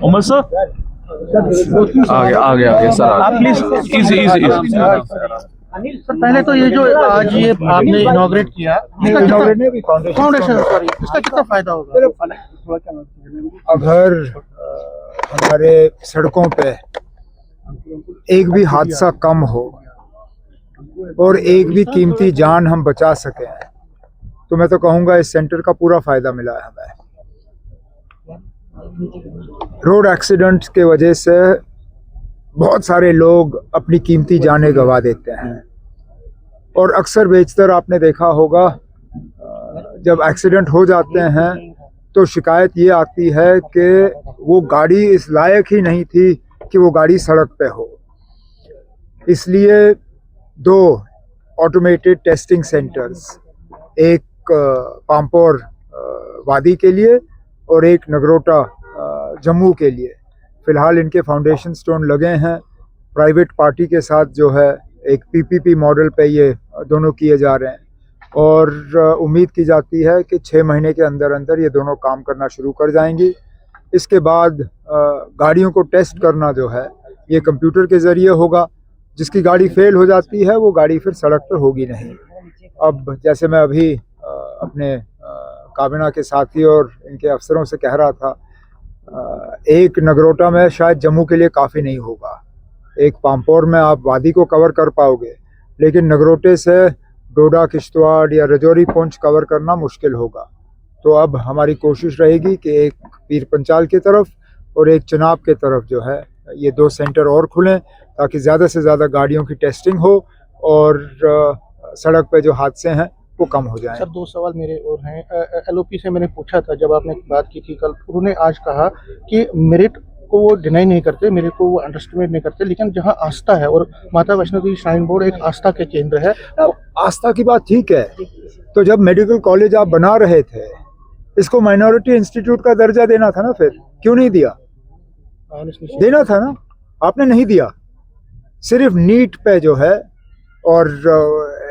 Umar sir आ गया sir, आप please easy sir पहले तो ये जो आज ये आपने इनॉग्रेट किया, फाउंडेशन सॉरी, इसका कितना फायदा होगा? अगर हमारे सड़कों पे एक भी हादसा कम हो और एक भी कीमती जान हम बचा सकें तो मैं तो कहूँगा इस सेंटर का पूरा फायदा मिला है हमें। रोड एक्सीडेंट्स के वजह से बहुत सारे लोग अपनी कीमती जानें गंवा देते हैं और अक्सर बेशतर आपने देखा होगा जब एक्सीडेंट हो जाते हैं तो शिकायत ये आती है कि वो गाड़ी इस लायक ही नहीं थी कि वो गाड़ी सड़क पे हो। इसलिए 2 ऑटोमेटेड टेस्टिंग सेंटर्स, एक पामपोर वादी के लिए और एक नगरोटा जम्मू के लिए, फ़िलहाल इनके फाउंडेशन स्टोन लगे हैं। प्राइवेट पार्टी के साथ जो है एक पीपीपी मॉडल पे ये दोनों किए जा रहे हैं और उम्मीद की जाती है कि 6 महीने के अंदर अंदर ये दोनों काम करना शुरू कर जाएंगी। इसके बाद गाड़ियों को टेस्ट करना जो है ये कंप्यूटर के ज़रिए होगा। जिसकी गाड़ी फेल हो जाती है वो गाड़ी फिर सड़क पर होगी नहीं। अब जैसे मैं अभी अपने काबिना के साथी और इनके अफसरों से कह रहा था, एक नगरोटा में शायद जम्मू के लिए काफ़ी नहीं होगा, एक पामपोर में आप वादी को कवर कर पाओगे, लेकिन नगरोटे से डोडा, किश्तवाड़ या रजौरी, पुंछ कवर करना मुश्किल होगा। तो अब हमारी कोशिश रहेगी कि एक पीर पंचाल की तरफ और एक चिनाब की तरफ जो है ये 2 सेंटर और खुलें ताकि ज़्यादा से ज़्यादा गाड़ियों की टेस्टिंग हो और सड़क पे जो हादसे हैं वो कम हो जाए। सर 2 सवाल मेरे और हैं। एलओपी से मैंने पूछा था जब आपने बात की थी कल, उन्होंने आज कहा कि मेरिट को वो डिनाई नहीं करते, मेरे को वो अंडरस्टिमेट नहीं करते, लेकिन जहां आस्था है और माता वैष्णो देवी श्राइन बोर्ड एक आस्था के केंद्र है। आस्था की बात ठीक है, तो जब मेडिकल कॉलेज आप बना रहे थे इसको माइनॉरिटी इंस्टीट्यूट का दर्जा देना था ना, फिर क्यों नहीं दिया? देना था ना, आपने नहीं दिया। सिर्फ नीट पे जो है और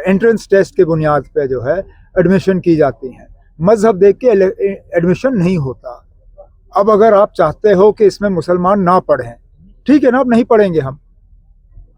एंट्रेंस टेस्ट के बुनियाद पे जो है एडमिशन की जाती हैं, मजहब देख के एडमिशन नहीं होता। अब अगर आप चाहते हो कि इसमें मुसलमान ना पढ़ें, ठीक है ना, अब नहीं पढ़ेंगे हम,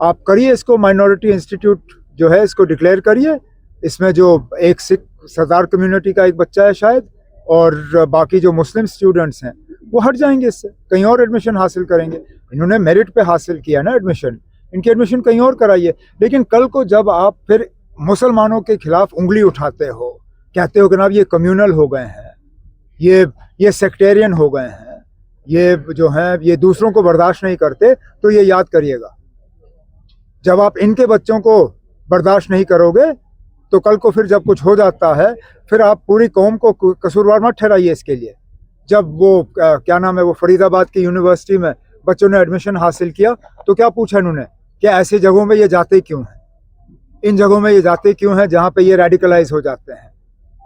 आप करिए इसको माइनॉरिटी इंस्टीट्यूट जो है इसको डिक्लेयर करिए। इसमें जो एक सिख सरदार कम्युनिटी का एक बच्चा है शायद और बाकी जो मुस्लिम स्टूडेंट्स हैं वो हट जाएंगे, इससे कहीं और एडमिशन हासिल करेंगे। इन्होंने मेरिट पे हासिल किया ना एडमिशन, इनकी एडमिशन कहीं और कराइए। लेकिन कल को जब आप फिर मुसलमानों के खिलाफ उंगली उठाते हो, कहते हो कि ना ये कम्यूनल हो गए हैं, ये सेक्टेरियन हो गए हैं, ये जो हैं ये दूसरों को बर्दाश्त नहीं करते, तो ये याद करिएगा जब आप इनके बच्चों को बर्दाश्त नहीं करोगे तो कल को फिर जब कुछ हो जाता है फिर आप पूरी कौम को कसूरवार मत ठहराइए इसके लिए। जब वो क्या नाम है, वो फरीदाबाद की यूनिवर्सिटी में बच्चों ने एडमिशन हासिल किया तो क्या पूछा इन्होंने कि ऐसी जगहों में ये जाते क्यों हैं, इन जगहों में ये जाते क्यों हैं जहाँ पे ये रेडिकलाइज हो जाते हैं।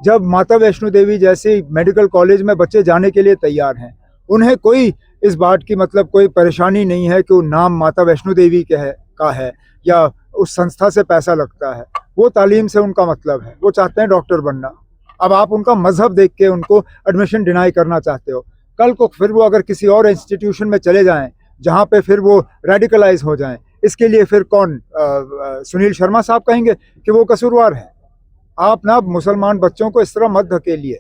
जब माता वैष्णो देवी जैसे मेडिकल कॉलेज में बच्चे जाने के लिए तैयार हैं, उन्हें कोई इस बात की मतलब कोई परेशानी नहीं है कि वो नाम माता वैष्णो देवी का है या उस संस्था से पैसा लगता है, वो तालीम से उनका मतलब है, वो चाहते हैं डॉक्टर बनना। अब आप उनका मजहब देख के उनको एडमिशन डिनाई करना चाहते हो, कल को फिर वो अगर किसी और इंस्टीट्यूशन में चले जाएं जहाँ पे फिर वो रेडिकलाइज हो जाएं, इसके लिए फिर कौन सुनील शर्मा साहब कहेंगे कि वो कसूरवार है। आप ना मुसलमान बच्चों को इस तरह मत धकेलिए,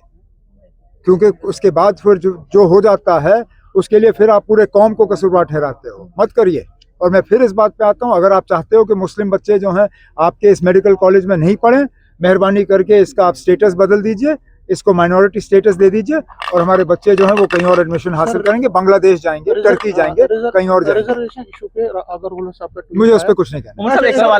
क्योंकि उसके बाद फिर जो हो जाता है उसके लिए फिर आप पूरे कौम को कसूरवार ठहराते हो, मत करिए। और मैं फिर इस बात पे आता हूँ, अगर आप चाहते हो कि मुस्लिम बच्चे जो हैं आपके इस मेडिकल कॉलेज में नहीं पढ़ें, मेहरबानी करके इसका आप स्टेटस बदल दीजिए, इसको माइनॉरिटी स्टेटस दे दीजिए और हमारे बच्चे जो हैं वो कहीं और एडमिशन हासिल करेंगे, बांग्लादेश जाएंगे, टर्की जाएंगे, कहीं और जाएंगे। रिजर्वेशन इशू पे अगर मुझे उस पर कुछ नहीं कहना।